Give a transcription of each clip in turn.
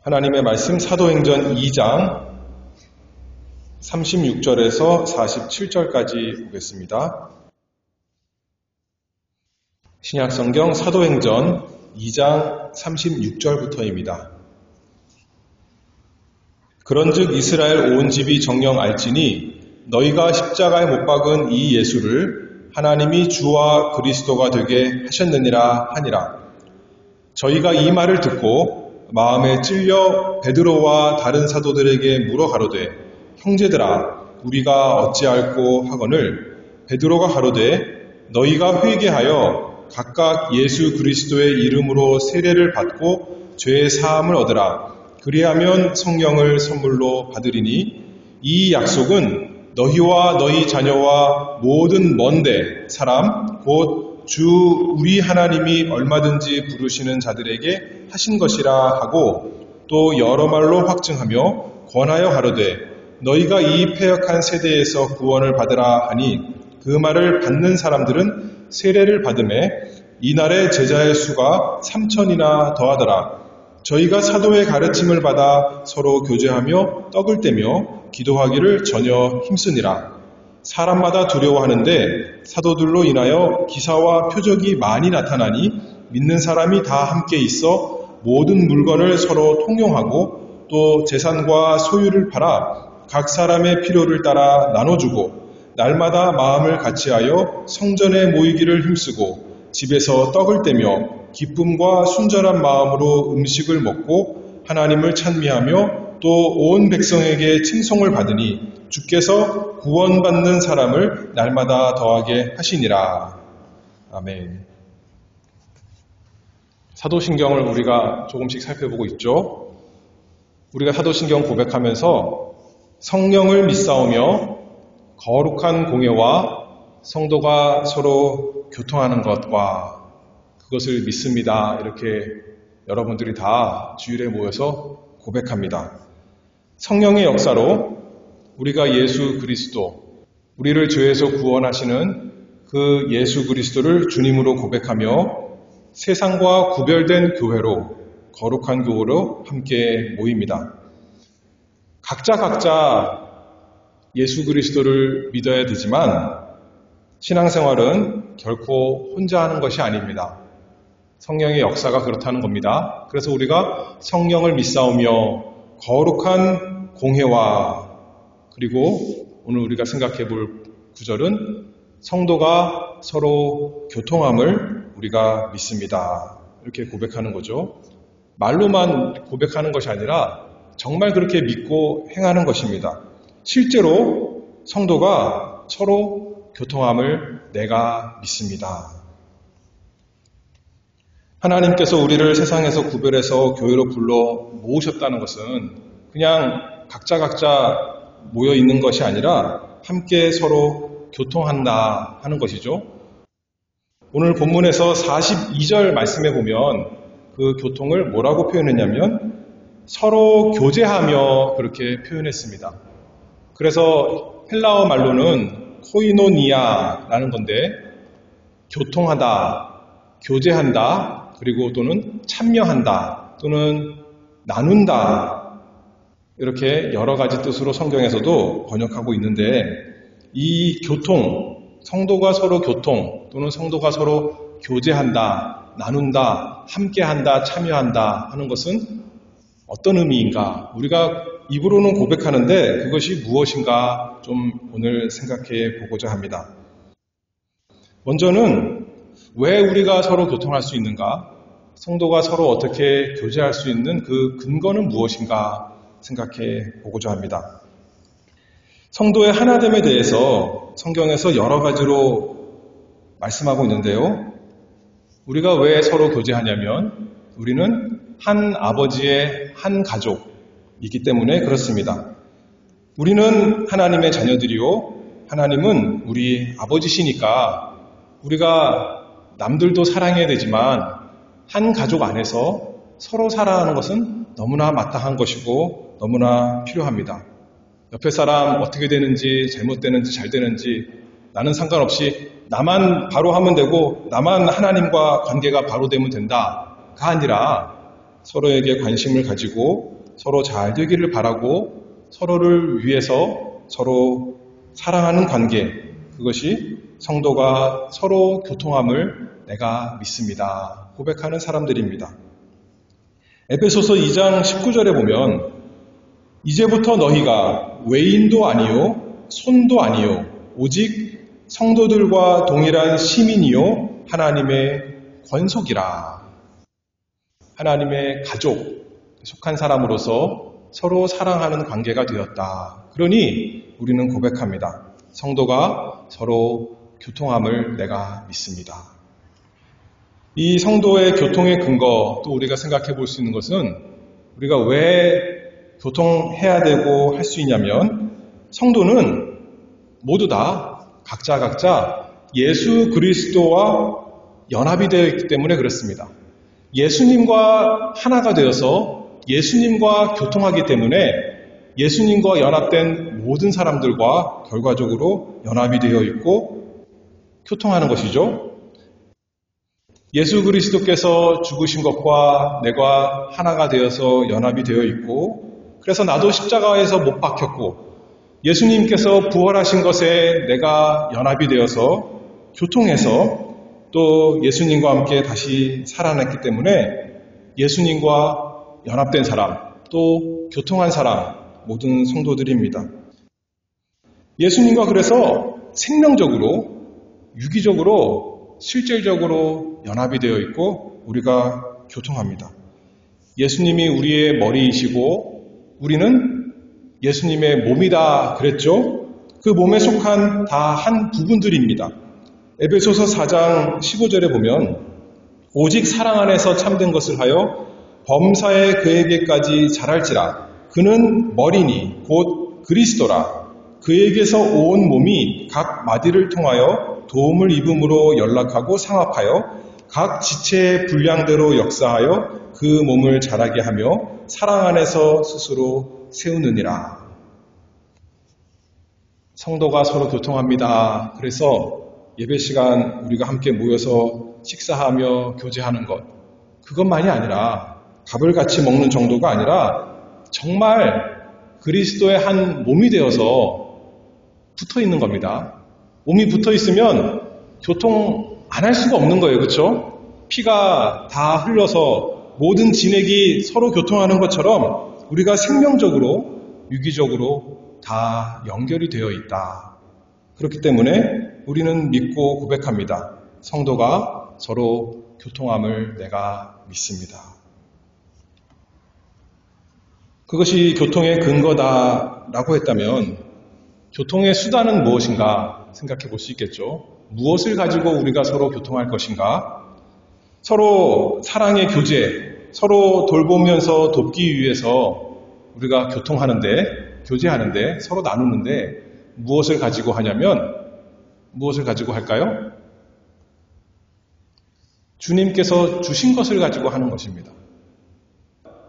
하나님의 말씀 사도행전 2장 36절에서 47절까지 보겠습니다. 신약성경 사도행전 2장 36절부터입니다. 그런즉 이스라엘 온 집이 정령 알지니 너희가 십자가에 못 박은 이 예수를 하나님이 주와 그리스도가 되게 하셨느니라 하니라. 저희가 이 말을 듣고 마음에 찔려 베드로와 다른 사도들에게 물어 가로되 형제들아 우리가 어찌할꼬 하거늘 베드로가 가로되 너희가 회개하여 각각 예수 그리스도의 이름으로 세례를 받고 죄의 사함을 얻으라. 그리하면 성령을 선물로 받으리니 이 약속은 너희와 너희 자녀와 모든 먼데 사람 곧 주 우리 하나님이 얼마든지 부르시는 자들에게 하신 것이라 하고 또 여러 말로 확증하며 권하여 가로되 너희가 이 패역한 세대에서 구원을 받으라 하니 그 말을 받는 사람들은 세례를 받음에 이날의 제자의 수가 3,000이나 더하더라. 저희가 사도의 가르침을 받아 서로 교제하며 떡을 떼며 기도하기를 전혀 힘쓰니라. 사람마다 두려워하는데 사도들로 인하여 기사와 표적이 많이 나타나니 믿는 사람이 다 함께 있어 모든 물건을 서로 통용하고 또 재산과 소유를 팔아 각 사람의 필요를 따라 나눠주고 날마다 마음을 같이하여 성전에 모이기를 힘쓰고 집에서 떡을 떼며 기쁨과 순전한 마음으로 음식을 먹고 하나님을 찬미하며 또 온 백성에게 칭송을 받으니 주께서 구원받는 사람을 날마다 더하게 하시니라. 아멘. 사도신경을 우리가 조금씩 살펴보고 있죠. 우리가 사도신경 고백하면서 성령을 믿사오며 거룩한 공예와 성도가 서로 교통하는 것과 그것을 믿습니다. 이렇게 여러분들이 다 주일에 모여서 고백합니다. 성령의 역사로 우리가 예수 그리스도, 우리를 죄에서 구원하시는 그 예수 그리스도를 주님으로 고백하며 세상과 구별된 교회로, 거룩한 교회로 함께 모입니다. 각자 예수 그리스도를 믿어야 되지만 신앙생활은 결코 혼자 하는 것이 아닙니다. 성령의 역사가 그렇다는 겁니다. 그래서 우리가 성령을 믿사오며 거룩한 공회와 그리고 오늘 우리가 생각해 볼 구절은 성도가 서로 교통함을 우리가 믿습니다. 이렇게 고백하는 거죠. 말로만 고백하는 것이 아니라 정말 그렇게 믿고 행하는 것입니다. 실제로 성도가 서로 교통함을 내가 믿습니다. 하나님께서 우리를 세상에서 구별해서 교회로 불러 모으셨다는 것은 그냥 각자 모여 있는 것이 아니라 함께 서로 교통한다 하는 것이죠. 오늘 본문에서 42절 말씀에 보면 그 교통을 뭐라고 표현했냐면 서로 교제하며 그렇게 표현했습니다. 그래서 헬라어 말로는 코이노니아라는 건데 교통하다, 교제한다, 그리고 또는 참여한다, 또는 나눈다 이렇게 여러 가지 뜻으로 성경에서도 번역하고 있는데 이 교통, 성도가 서로 교통 또는 성도가 서로 교제한다, 나눈다, 함께한다, 참여한다 하는 것은 어떤 의미인가? 우리가 입으로는 고백하는데 그것이 무엇인가 좀 오늘 생각해 보고자 합니다. 먼저는 왜 우리가 서로 교통할 수 있는가? 성도가 서로 어떻게 교제할 수 있는 그 근거는 무엇인가 생각해 보고자 합니다. 성도의 하나됨에 대해서 성경에서 여러 가지로 말씀하고 있는데요. 우리가 왜 서로 교제하냐면 우리는 한 아버지의 한 가족이기 때문에 그렇습니다. 우리는 하나님의 자녀들이요. 하나님은 우리 아버지시니까 우리가 남들도 사랑해야 되지만 한 가족 안에서 서로 사랑하는 것은 너무나 마땅한 것이고 너무나 필요합니다. 옆에 사람 어떻게 되는지 잘못되는지 잘 되는지 나는 상관없이 나만 바로 하면 되고 나만 하나님과 관계가 바로 되면 된다가 아니라 서로에게 관심을 가지고 서로 잘 되기를 바라고 서로를 위해서 서로 사랑하는 관계, 그것이 성도가 서로 교통함을 내가 믿습니다. 고백하는 사람들입니다. 에베소서 2장 19절에 보면 이제부터 너희가 외인도 아니요 손도 아니요 오직 성도들과 동일한 시민이요 하나님의 권속이라. 하나님의 가족 속한 사람으로서 서로 사랑하는 관계가 되었다. 그러니 우리는 고백합니다. 성도가 서로 교통함을 내가 믿습니다. 이 성도의 교통의 근거, 또 우리가 생각해 볼 수 있는 것은 우리가 왜 교통해야 되고 할 수 있냐면 성도는 모두 다 각자 예수 그리스도와 연합이 되어 있기 때문에 그렇습니다. 예수님과 하나가 되어서 예수님과 교통하기 때문에 예수님과 연합된 모든 사람들과 결과적으로 연합이 되어 있고 교통하는 것이죠. 예수 그리스도께서 죽으신 것과 내가 하나가 되어서 연합이 되어 있고 그래서 나도 십자가에서 못 박혔고 예수님께서 부활하신 것에 내가 연합이 되어서 교통해서 또 예수님과 함께 다시 살아났기 때문에 예수님과 연합된 사람, 또 교통한 사람, 모든 성도들입니다. 예수님과 그래서 생명적으로, 유기적으로, 실질적으로 연합이 되어 있고 우리가 교통합니다. 예수님이 우리의 머리이시고 우리는 예수님의 몸이다 그랬죠? 그 몸에 속한 다 한 부분들입니다. 에베소서 4장 15절에 보면 오직 사랑 안에서 참된 것을 하여 범사에 그에게까지 자랄지라 그는 머리니 곧 그리스도라 그에게서 온 몸이 각 마디를 통하여 도움을 입음으로 연락하고 상합하여 각 지체의 분량대로 역사하여 그 몸을 자라게 하며 사랑 안에서 스스로 세우느니라. 성도가 서로 교통합니다. 그래서 예배 시간 우리가 함께 모여서 식사하며 교제하는 것, 그것만이 아니라 밥을 같이 먹는 정도가 아니라 정말 그리스도의 한 몸이 되어서 붙어 있는 겁니다. 몸이 붙어 있으면 교통 안 할 수가 없는 거예요. 그렇죠? 피가 다 흘러서 모든 진액이 서로 교통하는 것처럼 우리가 생명적으로, 유기적으로 다 연결이 되어 있다. 그렇기 때문에 우리는 믿고 고백합니다. 성도가 서로 교통함을 내가 믿습니다. 그것이 교통의 근거다라고 했다면 교통의 수단은 무엇인가 생각해 볼 수 있겠죠. 무엇을 가지고 우리가 서로 교통할 것인가? 서로 사랑의 교제, 서로 돌보면서 돕기 위해서 우리가 교통하는데, 교제하는데, 서로 나누는데 무엇을 가지고 하냐면 무엇을 가지고 할까요? 주님께서 주신 것을 가지고 하는 것입니다.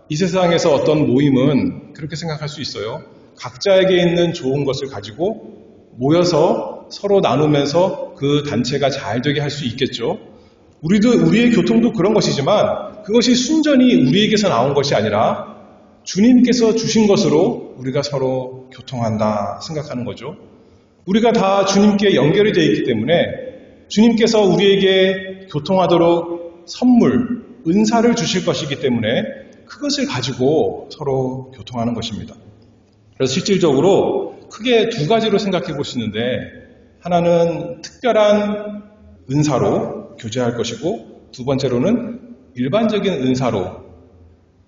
이 세상에서 어떤 모임은 그렇게 생각할 수 있어요. 각자에게 있는 좋은 것을 가지고 모여서 서로 나누면서 그 단체가 잘 되게 할 수 있겠죠. 우리의 교통도 그런 것이지만 그것이 순전히 우리에게서 나온 것이 아니라 주님께서 주신 것으로 우리가 서로 교통한다 생각하는 거죠. 우리가 다 주님께 연결이 되어 있기 때문에 주님께서 우리에게 교통하도록 선물, 은사를 주실 것이기 때문에 그것을 가지고 서로 교통하는 것입니다. 그래서 실질적으로 크게 두 가지로 생각해 볼 수 있는데 하나는 특별한 은사로 교제할 것이고 두 번째로는 일반적인 은사로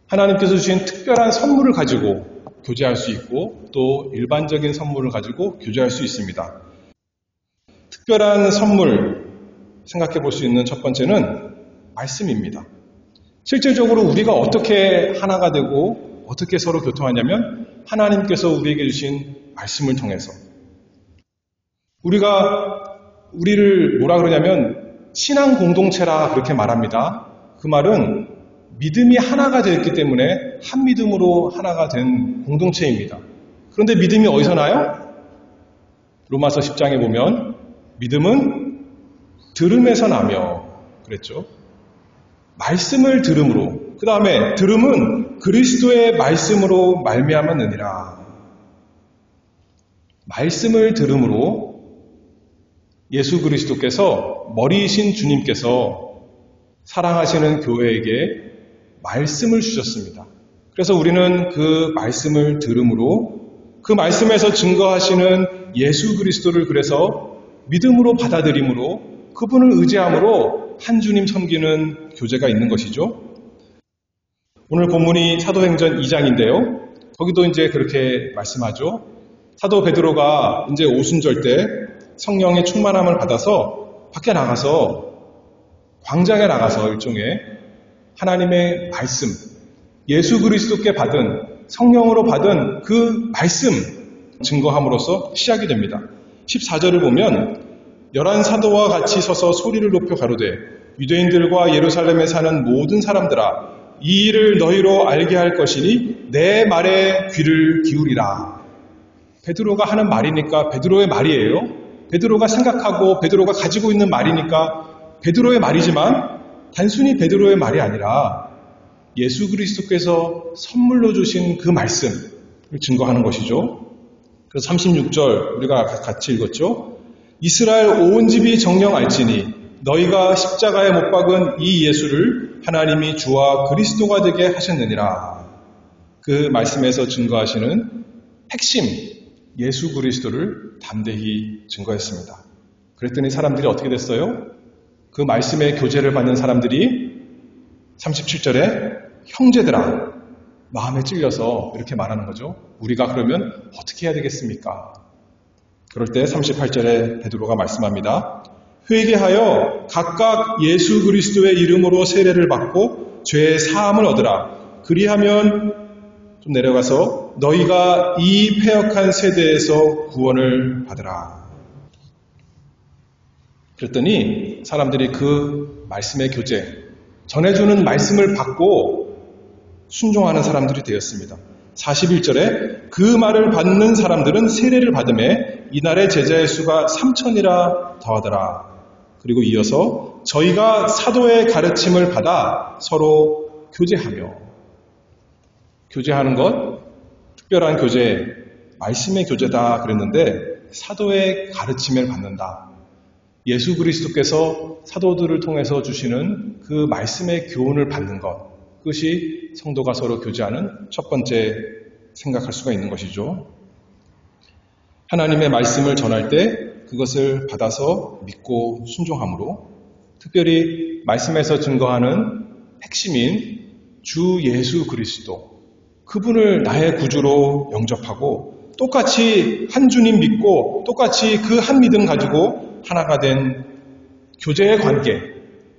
하나님께서 주신 특별한 선물을 가지고 교제할 수 있고 또 일반적인 선물을 가지고 교제할 수 있습니다. 특별한 선물 생각해 볼 수 있는 첫 번째는 말씀입니다. 실질적으로 우리가 어떻게 하나가 되고 어떻게 서로 교통하냐면 하나님께서 우리에게 주신 말씀을 통해서 우리를 뭐라 그러냐면 신앙 공동체라 그렇게 말합니다. 그 말은 믿음이 하나가 되었기 때문에 한 믿음으로 하나가 된 공동체입니다. 그런데 믿음이 어디서 나요? 로마서 10장에 보면 믿음은 들음에서 나며 그랬죠. 말씀을 들음으로 그 다음에 들음은 그리스도의 말씀으로 말미암았느니라. 말씀을 들음으로 예수 그리스도께서 머리이신 주님께서 사랑하시는 교회에게 말씀을 주셨습니다. 그래서 우리는 그 말씀을 들음으로 그 말씀에서 증거하시는 예수 그리스도를 그래서 믿음으로 받아들임으로 그분을 의지함으로 한 주님 섬기는 교제가 있는 것이죠. 오늘 본문이 사도행전 2장인데요. 거기도 이제 그렇게 말씀하죠. 사도 베드로가 이제 오순절 때 성령의 충만함을 받아서 밖에 나가서 광장에 나가서 일종의 하나님의 말씀, 예수 그리스도께 받은 성령으로 받은 그 말씀 증거함으로써 시작이 됩니다. 14절을 보면 11 사도와 같이 서서 소리를 높여 가로되 유대인들과 예루살렘에 사는 모든 사람들아 이 일을 너희로 알게 할 것이니 내 말에 귀를 기울이라. 베드로가 하는 말이니까 베드로의 말이에요. 베드로가 생각하고 베드로가 가지고 있는 말이니까 베드로의 말이지만 단순히 베드로의 말이 아니라 예수 그리스도께서 선물로 주신 그 말씀을 증거하는 것이죠. 그래서 36절 우리가 같이 읽었죠. 이스라엘 온 집이 정령 알지니 너희가 십자가에 못 박은 이 예수를 하나님이 주와 그리스도가 되게 하셨느니라. 그 말씀에서 증거하시는 핵심 예수 그리스도를 담대히 증거했습니다. 그랬더니 사람들이 어떻게 됐어요? 그 말씀의 교제를 받는 사람들이 37절에 형제들아 마음에 찔려서 이렇게 말하는 거죠. 우리가 그러면 어떻게 해야 되겠습니까? 그럴 때 38절에 베드로가 말씀합니다. 회개하여 각각 예수 그리스도의 이름으로 세례를 받고 죄의 사함을 얻으라. 그리하면 좀 내려가서 너희가 이 패역한 세대에서 구원을 받으라. 그랬더니 사람들이 그 말씀의 교제, 전해주는 말씀을 받고 순종하는 사람들이 되었습니다. 41절에 그 말을 받는 사람들은 세례를 받음에 이날의 제자의 수가 3,000이라 더하더라. 그리고 이어서 저희가 사도의 가르침을 받아 서로 교제하며, 교제하는 것 특별한 교제, 말씀의 교제다 그랬는데 사도의 가르침을 받는다. 예수 그리스도께서 사도들을 통해서 주시는 그 말씀의 교훈을 받는 것, 그것이 성도가 서로 교제하는 첫 번째 생각할 수가 있는 것이죠. 하나님의 말씀을 전할 때 그것을 받아서 믿고 순종함으로, 특별히 말씀에서 증거하는 핵심인 주 예수 그리스도, 그분을 나의 구주로 영접하고 똑같이 한 주님 믿고 똑같이 그 한 믿음 가지고 하나가 된 교제의 관계,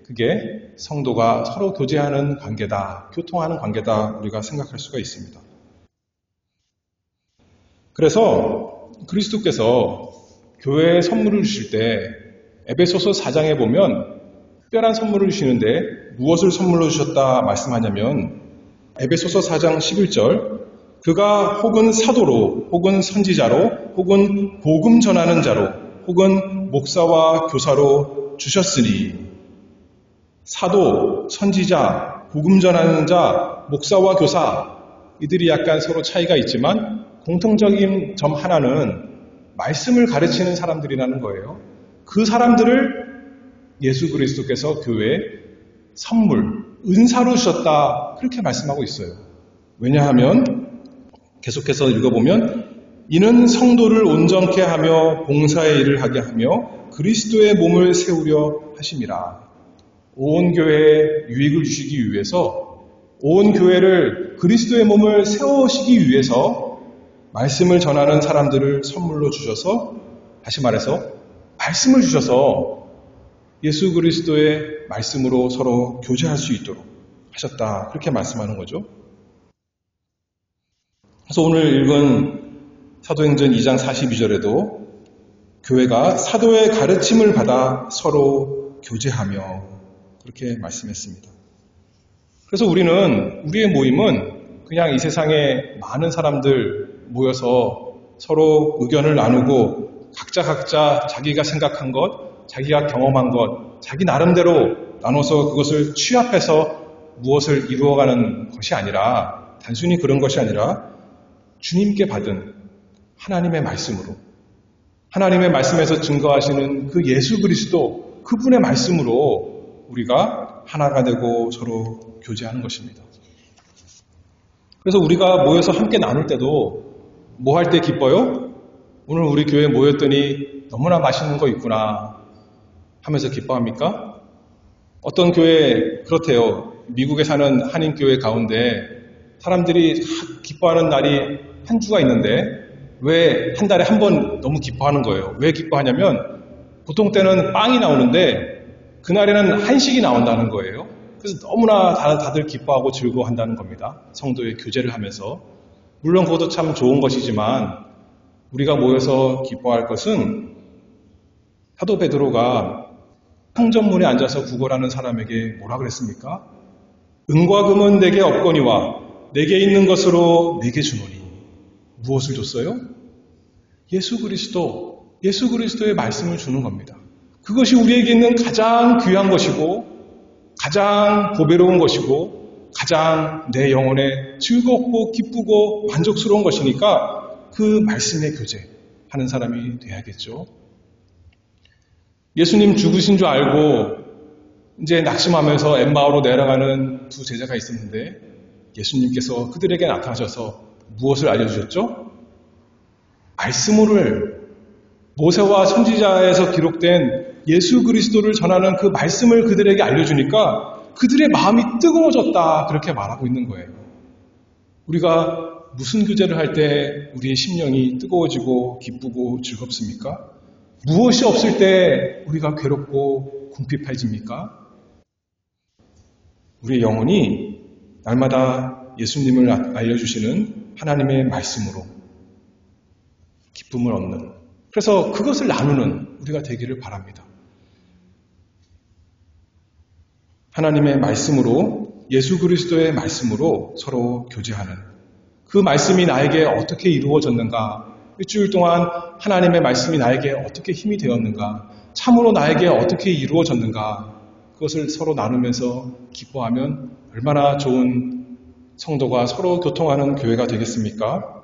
그게 성도가 서로 교제하는 관계다, 교통하는 관계다 우리가 생각할 수가 있습니다. 그래서 그리스도께서 교회에 선물을 주실 때 에베소서 4장에 보면 특별한 선물을 주시는데 무엇을 선물로 주셨다 말씀하냐면 에베소서 4장 11절 그가 혹은 사도로 혹은 선지자로 혹은 복음 전하는 자로 혹은 목사와 교사로 주셨으니, 사도, 선지자, 복음 전하는 자, 목사와 교사, 이들이 약간 서로 차이가 있지만 공통적인 점 하나는 말씀을 가르치는 사람들이라는 거예요. 그 사람들을 예수 그리스도께서 교회에 선물, 은사로 주셨다, 그렇게 말씀하고 있어요. 왜냐하면 계속해서 읽어보면 이는 성도를 온전케 하며 봉사의 일을 하게 하며 그리스도의 몸을 세우려 하심이라. 온 교회에 유익을 주시기 위해서, 온 교회를 그리스도의 몸을 세우시기 위해서 말씀을 전하는 사람들을 선물로 주셔서, 다시 말해서 말씀을 주셔서 예수 그리스도의 말씀으로 서로 교제할 수 있도록 하셨다, 그렇게 말씀하는 거죠. 그래서 오늘 읽은 사도행전 2장 42절에도 교회가 사도의 가르침을 받아 서로 교제하며 그렇게 말씀했습니다. 그래서 우리의 모임은 그냥 이 세상에 많은 사람들 모여서 서로 의견을 나누고 각자 자기가 생각한 것, 자기가 경험한 것, 자기 나름대로 나눠서 그것을 취합해서 무엇을 이루어가는 것이 아니라, 단순히 그런 것이 아니라 주님께 받은 하나님의 말씀으로, 하나님의 말씀에서 증거하시는 그 예수 그리스도, 그분의 말씀으로 우리가 하나가 되고 서로 교제하는 것입니다. 그래서 우리가 모여서 함께 나눌 때도 뭐 할 때 기뻐요? 오늘 우리 교회에 모였더니 너무나 맛있는 거 있구나 하면서 기뻐합니까? 어떤 교회 그렇대요. 미국에 사는 한인교회 가운데 사람들이 기뻐하는 날이 한 주가 있는데 왜 한 달에 한 번 너무 기뻐하는 거예요. 왜 기뻐하냐면 보통 때는 빵이 나오는데 그날에는 한식이 나온다는 거예요. 그래서 너무나 다들 기뻐하고 즐거워한다는 겁니다. 성도의 교제를 하면서. 물론 그것도 참 좋은 것이지만 우리가 모여서 기뻐할 것은 사도 베드로가 상전문에 앉아서 구걸하는 사람에게 뭐라 그랬습니까? 은과 금은 내게 없거니와 내게 있는 것으로 내게 주노니. 무엇을 줬어요? 예수 그리스도의 말씀을 주는 겁니다. 그것이 우리에게 있는 가장 귀한 것이고 가장 보배로운 것이고 가장 내 영혼에 즐겁고 기쁘고 만족스러운 것이니까 그 말씀의 교제하는 사람이 돼야겠죠. 예수님 죽으신 줄 알고 이제 낙심하면서 엠마오로 내려가는 두 제자가 있었는데 예수님께서 그들에게 나타나셔서 무엇을 알려주셨죠? 말씀을, 모세와 선지자에서 기록된 예수 그리스도를 전하는 그 말씀을 그들에게 알려주니까 그들의 마음이 뜨거워졌다, 그렇게 말하고 있는 거예요. 우리가 무슨 교제를 할 때 우리의 심령이 뜨거워지고 기쁘고 즐겁습니까? 무엇이 없을 때 우리가 괴롭고 궁핍해집니까? 우리의 영혼이 날마다 예수님을 알려주시는 하나님의 말씀으로 기쁨을 얻는, 그래서 그것을 나누는 우리가 되기를 바랍니다. 하나님의 말씀으로, 예수 그리스도의 말씀으로 서로 교제하는, 그 말씀이 나에게 어떻게 이루어졌는가, 일주일 동안 하나님의 말씀이 나에게 어떻게 힘이 되었는가, 참으로 나에게 어떻게 이루어졌는가, 그것을 서로 나누면서 기뻐하면 얼마나 좋은 성도가 서로 교통하는 교회가 되겠습니까?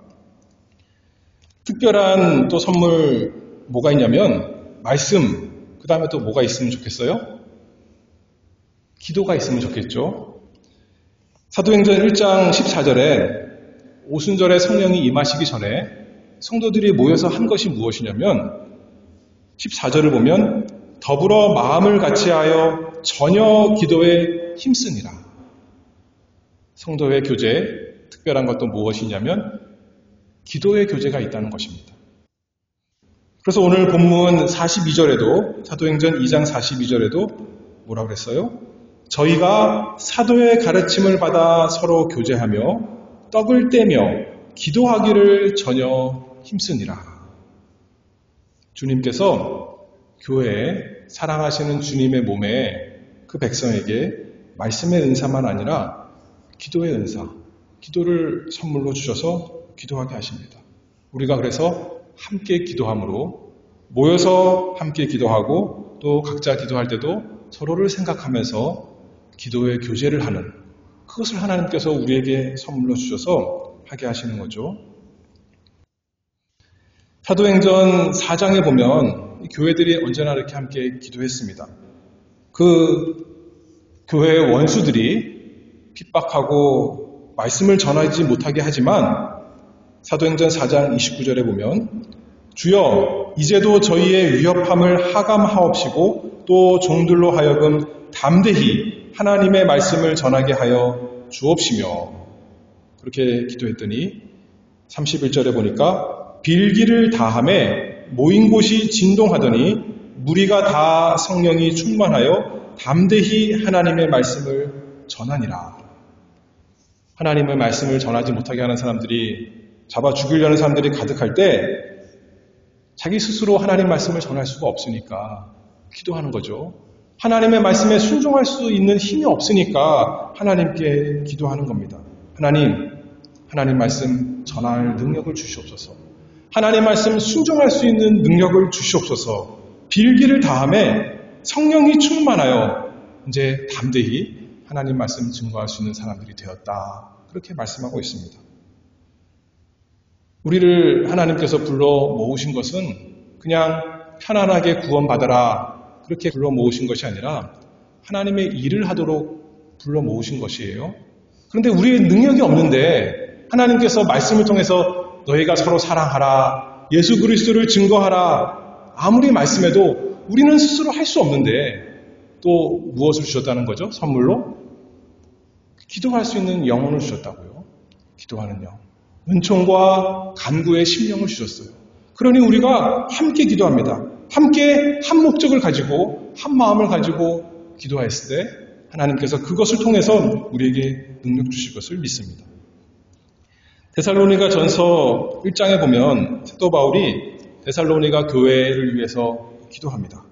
특별한 또 선물 뭐가 있냐면 말씀, 그 다음에 또 뭐가 있으면 좋겠어요? 기도가 있으면 좋겠죠. 사도행전 1장 14절에 오순절에 성령이 임하시기 전에 성도들이 모여서 한 것이 무엇이냐면 14절을 보면 더불어 마음을 같이하여 전혀 기도에 힘쓰니라. 성도의 교제, 특별한 것도 무엇이냐면 기도의 교제가 있다는 것입니다. 그래서 오늘 본문 42절에도, 사도행전 2장 42절에도 뭐라고 그랬어요? 저희가 사도의 가르침을 받아 서로 교제하며 떡을 떼며 기도하기를 전혀 힘쓰니라. 주님께서 교회에 사랑하시는 주님의 몸에 그 백성에게 말씀의 은사만 아니라 기도의 은사, 기도를 선물로 주셔서 기도하게 하십니다. 우리가 그래서 함께 기도함으로 모여서 함께 기도하고 또 각자 기도할 때도 서로를 생각하면서 기도의 교제를 하는, 그것을 하나님께서 우리에게 선물로 주셔서 하게 하시는 거죠. 사도행전 4장에 보면 교회들이 언제나 이렇게 함께 기도했습니다. 그 교회의 원수들이 핍박하고 말씀을 전하지 못하게 하지만 사도행전 4장 29절에 보면 주여 이제도 저희의 위협함을 하감하옵시고 또 종들로 하여금 담대히 하나님의 말씀을 전하게 하여 주옵시며, 그렇게 기도했더니 31절에 보니까 빌기를 다함에 모인 곳이 진동하더니 무리가 다 성령이 충만하여 담대히 하나님의 말씀을 전하니라. 하나님의 말씀을 전하지 못하게 하는 사람들이, 잡아 죽이려는 사람들이 가득할 때 자기 스스로 하나님 말씀을 전할 수가 없으니까 기도하는 거죠. 하나님의 말씀에 순종할 수 있는 힘이 없으니까 하나님께 기도하는 겁니다. 하나님 말씀 전할 능력을 주시옵소서. 하나님 말씀 순종할 수 있는 능력을 주시옵소서. 빌기를 다함에 성령이 충만하여 이제 담대히 하나님 말씀 증거할 수 있는 사람들이 되었다. 그렇게 말씀하고 있습니다. 우리를 하나님께서 불러 모으신 것은 그냥 편안하게 구원받아라 그렇게 불러 모으신 것이 아니라 하나님의 일을 하도록 불러 모으신 것이에요. 그런데 우리의 능력이 없는데 하나님께서 말씀을 통해서 너희가 서로 사랑하라, 예수 그리스도를 증거하라 아무리 말씀해도 우리는 스스로 할 수 없는데 또 무엇을 주셨다는 거죠? 선물로? 기도할 수 있는 영혼을 주셨다고요. 기도하는 영. 은총과 간구의 심령을 주셨어요. 그러니 우리가 함께 기도합니다. 함께 한 목적을 가지고 한 마음을 가지고 기도했을 때 하나님께서 그것을 통해서 우리에게 능력 주실 것을 믿습니다. 데살로니가 전서 1장에 보면 사도 바울이 데살로니가 교회를 위해서 기도합니다.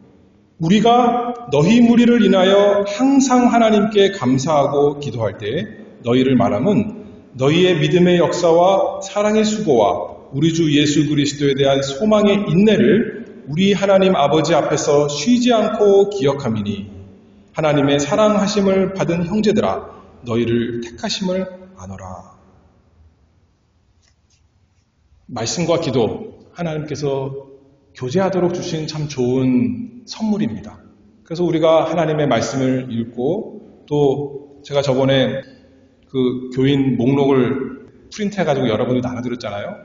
우리가 너희 무리를 인하여 항상 하나님께 감사하고 기도할 때 너희를 말함은 너희의 믿음의 역사와 사랑의 수고와 우리 주 예수 그리스도에 대한 소망의 인내를 우리 하나님 아버지 앞에서 쉬지 않고 기억함이니 하나님의 사랑하심을 받은 형제들아 너희를 택하심을 아노라. 말씀과 기도 하나님께서 교제하도록 주신 참 좋은 선물입니다. 그래서 우리가 하나님의 말씀을 읽고 또 제가 저번에 그 교인 목록을 프린트해가지고 여러분이 나눠드렸잖아요.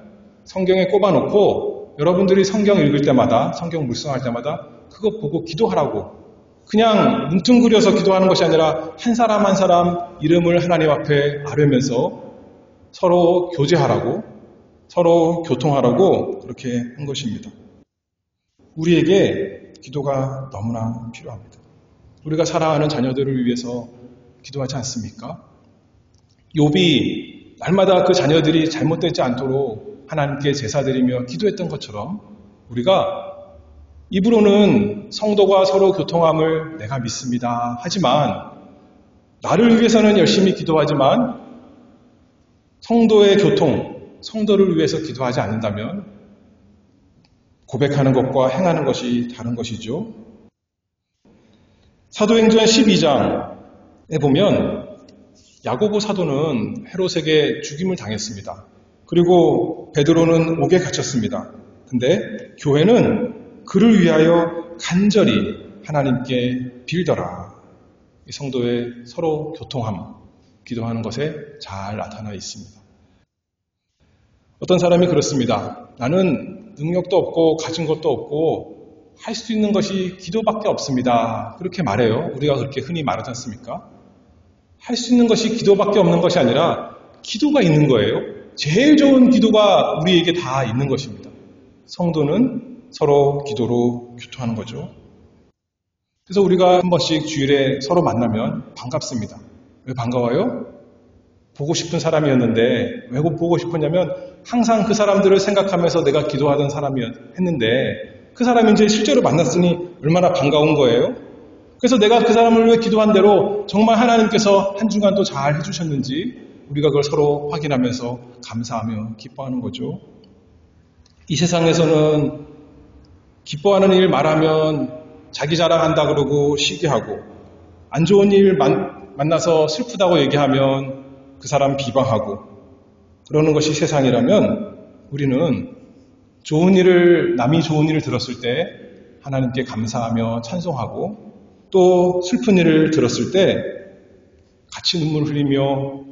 성경에 꼽아놓고 여러분들이 성경 읽을 때마다 성경 묵상할 때마다 그거 보고 기도하라고 그냥 뭉뚱그려서 기도하는 것이 아니라 한 사람 한 사람 이름을 하나님 앞에 아뢰면서 서로 교제하라고 서로 교통하라고 그렇게 한 것입니다. 우리에게 기도가 너무나 필요합니다. 우리가 사랑하는 자녀들을 위해서 기도하지 않습니까? 욥이 날마다 그 자녀들이 잘못되지 않도록 하나님께 제사드리며 기도했던 것처럼 우리가 입으로는 성도가 서로 교통함을 내가 믿습니다. 하지만 나를 위해서는 열심히 기도하지만 성도의 교통, 성도를 위해서 기도하지 않는다면 고백하는 것과 행하는 것이 다른 것이죠. 사도행전 12장에 보면 야고보 사도는 헤롯에게 죽임을 당했습니다. 그리고 베드로는 옥에 갇혔습니다. 근데 교회는 그를 위하여 간절히 하나님께 빌더라. 이 성도의 서로 교통함, 기도하는 것에 잘 나타나 있습니다. 어떤 사람이 그렇습니다. 나는 능력도 없고 가진 것도 없고 할 수 있는 것이 기도밖에 없습니다. 그렇게 말해요. 우리가 그렇게 흔히 말하지 않습니까? 할 수 있는 것이 기도밖에 없는 것이 아니라 기도가 있는 거예요. 제일 좋은 기도가 우리에게 다 있는 것입니다. 성도는 서로 기도로 교통하는 거죠. 그래서 우리가 한 번씩 주일에 서로 만나면 반갑습니다. 왜 반가워요? 보고 싶은 사람이었는데 왜 보고 싶었냐면 항상 그 사람들을 생각하면서 내가 기도하던 사람이었는데 그 사람이 이제 실제로 만났으니 얼마나 반가운 거예요. 그래서 내가 그 사람을 위해 기도한 대로 정말 하나님께서 한 주간 또 잘 해주셨는지 우리가 그걸 서로 확인하면서 감사하며 기뻐하는 거죠. 이 세상에서는 기뻐하는 일 말하면 자기 자랑한다 그러고 시기하고 안 좋은 일 만나서 슬프다고 얘기하면 그 사람 비방하고 그러는 것이 세상이라면 우리는 남이 좋은 일을 들었을 때 하나님께 감사하며 찬송하고 또 슬픈 일을 들었을 때 같이 눈물 흘리며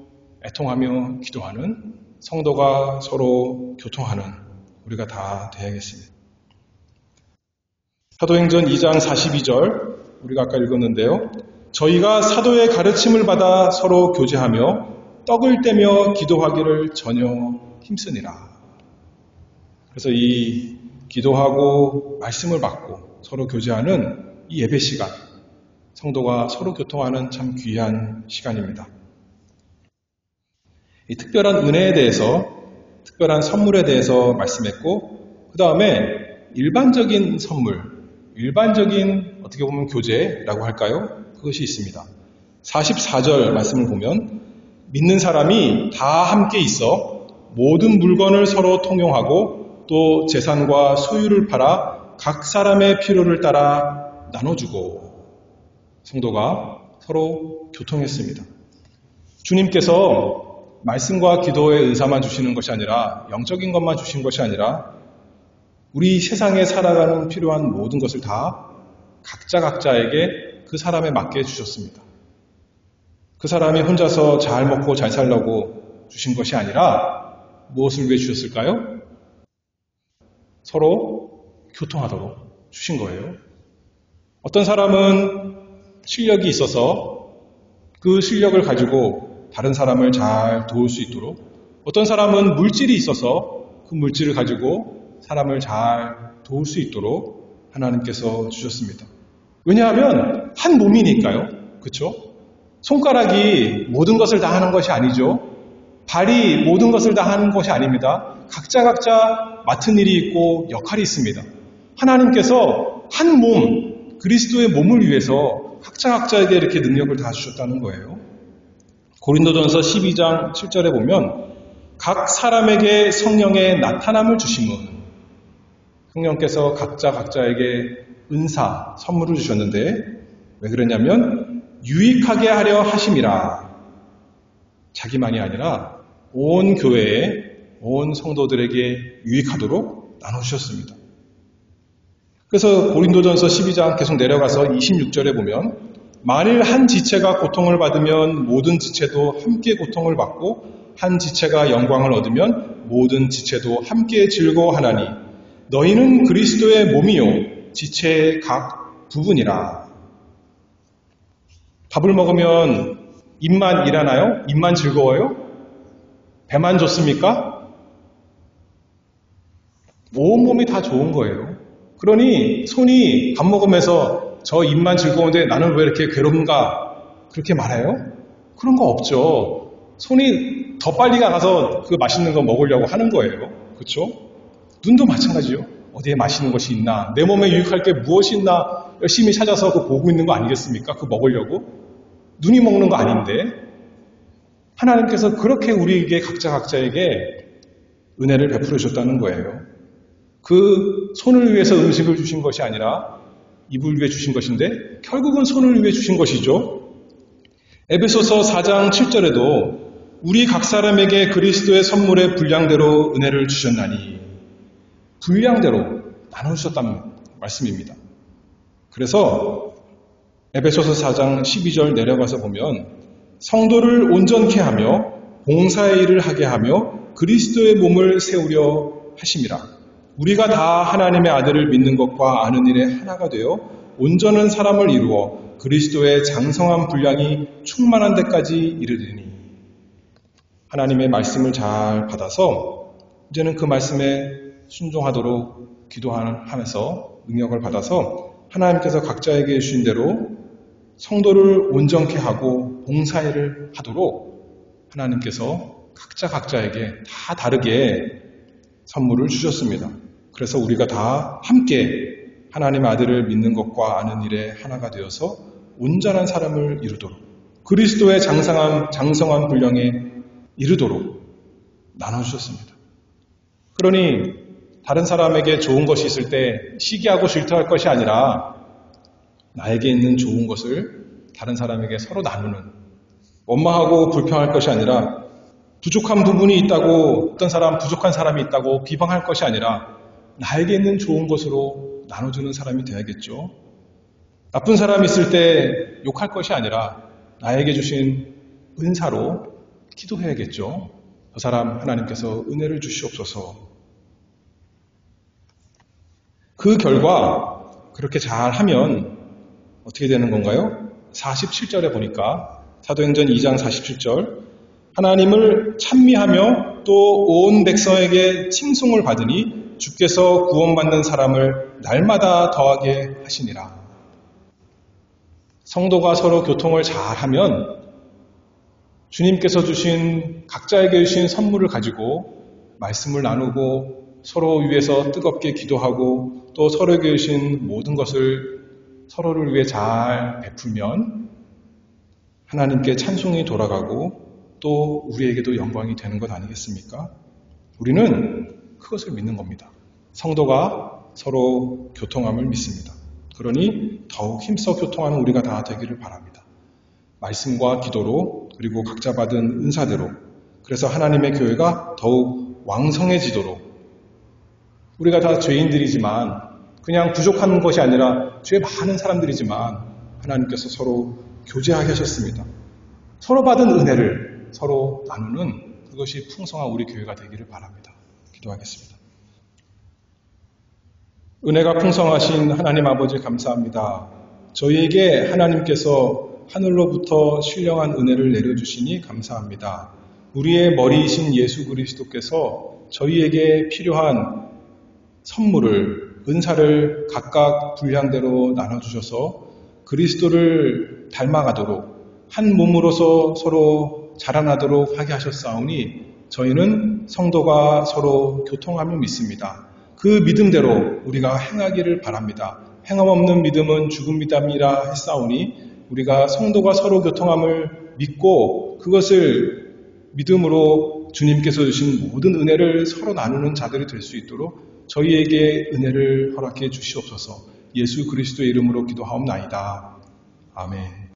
애통하며 기도하는 성도가 서로 교통하는 우리가 다 되어야겠습니다. 사도행전 2장 42절 우리가 아까 읽었는데요. 저희가 사도의 가르침을 받아 서로 교제하며 떡을 떼며 기도하기를 전혀 힘쓰니라. 그래서 이 기도하고 말씀을 받고 서로 교제하는 이 예배 시간, 성도가 서로 교통하는 참 귀한 시간입니다. 이 특별한 은혜에 대해서, 특별한 선물에 대해서 말씀했고, 그 다음에 일반적인 선물, 일반적인 어떻게 보면 교제라고 할까요? 그것이 있습니다. 44절 말씀을 보면 믿는 사람이 다 함께 있어 모든 물건을 서로 통용하고 또 재산과 소유를 팔아 각 사람의 필요를 따라 나눠주고 성도가 서로 교통했습니다. 주님께서 말씀과 기도의 은사만 주시는 것이 아니라 영적인 것만 주신 것이 아니라 우리 세상에 살아가는 필요한 모든 것을 다 각자에게 그 사람에 맞게 주셨습니다. 그 사람이 혼자서 잘 먹고 잘 살라고 주신 것이 아니라 무엇을 위해 주셨을까요? 서로 교통하도록 주신 거예요. 어떤 사람은 실력이 있어서 그 실력을 가지고 다른 사람을 잘 도울 수 있도록, 어떤 사람은 물질이 있어서 그 물질을 가지고 사람을 잘 도울 수 있도록 하나님께서 주셨습니다. 왜냐하면 한 몸이니까요. 그렇죠? 손가락이 모든 것을 다 하는 것이 아니죠. 발이 모든 것을 다 하는 것이 아닙니다. 각자 맡은 일이 있고 역할이 있습니다. 하나님께서 한 몸, 그리스도의 몸을 위해서 각자에게 이렇게 능력을 다 주셨다는 거예요. 고린도전서 12장 7절에 보면 각 사람에게 성령의 나타남을 주심은, 성령께서 각자에게 은사, 선물을 주셨는데 왜 그러냐면 유익하게 하려 하심이라. 자기만이 아니라 온 교회에, 온 성도들에게 유익하도록 나눠주셨습니다. 그래서 고린도전서 12장 계속 내려가서 26절에 보면 만일 한 지체가 고통을 받으면 모든 지체도 함께 고통을 받고 한 지체가 영광을 얻으면 모든 지체도 함께 즐거워하나니 너희는 그리스도의 몸이요 지체의 각 부분이라. 밥을 먹으면 입만 일하나요? 입만 즐거워요? 배만 좋습니까? 온몸이 다 좋은 거예요. 그러니 손이 밥 먹으면서 저 입만 즐거운데 나는 왜 이렇게 괴로운가 그렇게 말해요? 그런 거 없죠. 손이 더 빨리 가서 그 맛있는 거 먹으려고 하는 거예요. 그렇죠? 눈도 마찬가지요. 어디에 맛있는 것이 있나, 내 몸에 유익할 게 무엇이 있나 열심히 찾아서 그 보고 있는 거 아니겠습니까? 그 먹으려고. 눈이 먹는 거 아닌데 하나님께서 그렇게 우리에게 각자에게 은혜를 베풀어 주셨다는 거예요. 그 손을 위해서 음식을 주신 것이 아니라 입을 위해 주신 것인데 결국은 손을 위해 주신 것이죠. 에베소서 4장 7절에도 우리 각 사람에게 그리스도의 선물의 분량대로 은혜를 주셨나니, 분량대로 나눠주셨다는 말씀입니다. 그래서 에베소서 4장 12절 내려가서 보면 성도를 온전케 하며 봉사의 일을 하게 하며 그리스도의 몸을 세우려 하심이라. 우리가 다 하나님의 아들을 믿는 것과 아는 일에 하나가 되어 온전한 사람을 이루어 그리스도의 장성한 분량이 충만한 데까지 이르리니. 하나님의 말씀을 잘 받아서 이제는 그 말씀에 순종하도록 기도하면서 능력을 받아서 하나님께서 각자에게 주신 대로 성도를 온전케 하고 봉사일을 하도록 하나님께서 각자에게 다 다르게 선물을 주셨습니다. 그래서 우리가 다 함께 하나님의 아들을 믿는 것과 아는 일에 하나가 되어서 온전한 사람을 이루도록, 그리스도의 장성한 분량에 이르도록 나눠주셨습니다. 그러니 다른 사람에게 좋은 것이 있을 때 시기하고 질투할 것이 아니라 나에게 있는 좋은 것을 다른 사람에게 서로 나누는, 원망하고 불평할 것이 아니라 부족한 부분이 있다고, 어떤 사람 부족한 사람이 있다고 비방할 것이 아니라 나에게 있는 좋은 것으로 나눠주는 사람이 돼야겠죠. 나쁜 사람이 있을 때 욕할 것이 아니라 나에게 주신 은사로 기도해야겠죠. 저 사람 하나님께서 은혜를 주시옵소서. 그 결과 그렇게 잘하면 어떻게 되는 건가요? 47절에 보니까 사도행전 2장 47절 하나님을 찬미하며 또 온 백성에게 칭송을 받으니 주께서 구원받는 사람을 날마다 더하게 하시니라. 성도가 서로 교통을 잘하면 주님께서 주신 각자에게 주신 선물을 가지고 말씀을 나누고 서로 위해서 뜨겁게 기도하고 또 서로에게 주신 모든 것을 서로를 위해 잘 베풀면 하나님께 찬송이 돌아가고 또 우리에게도 영광이 되는 것 아니겠습니까? 우리는 그것을 믿는 겁니다. 성도가 서로 교통함을 믿습니다. 그러니 더욱 힘써 교통하는 우리가 다 되기를 바랍니다. 말씀과 기도로 그리고 각자 받은 은사대로 그래서 하나님의 교회가 더욱 왕성해지도록 우리가 다 죄인들이지만 그냥 부족한 것이 아니라 죄 많은 사람들이지만 하나님께서 서로 교제하게 하셨습니다. 서로 받은 은혜를 서로 나누는 그것이 풍성한 우리 교회가 되기를 바랍니다. 기도하겠습니다. 은혜가 풍성하신 하나님 아버지 감사합니다. 저희에게 하나님께서 하늘로부터 신령한 은혜를 내려주시니 감사합니다. 우리의 머리이신 예수 그리스도께서 저희에게 필요한 선물을, 은사를 각각 분량대로 나눠주셔서 그리스도를 닮아가도록 한 몸으로서 서로 자라나도록 하게 하셨사오니 저희는 성도가 서로 교통함을 믿습니다. 그 믿음대로 우리가 행하기를 바랍니다. 행함 없는 믿음은 죽은 믿음이라 했사오니 우리가 성도가 서로 교통함을 믿고 그것을 믿음으로 주님께서 주신 모든 은혜를 서로 나누는 자들이 될 수 있도록 저희에게 은혜를 허락해 주시옵소서. 예수 그리스도의 이름으로 기도하옵나이다. 아멘.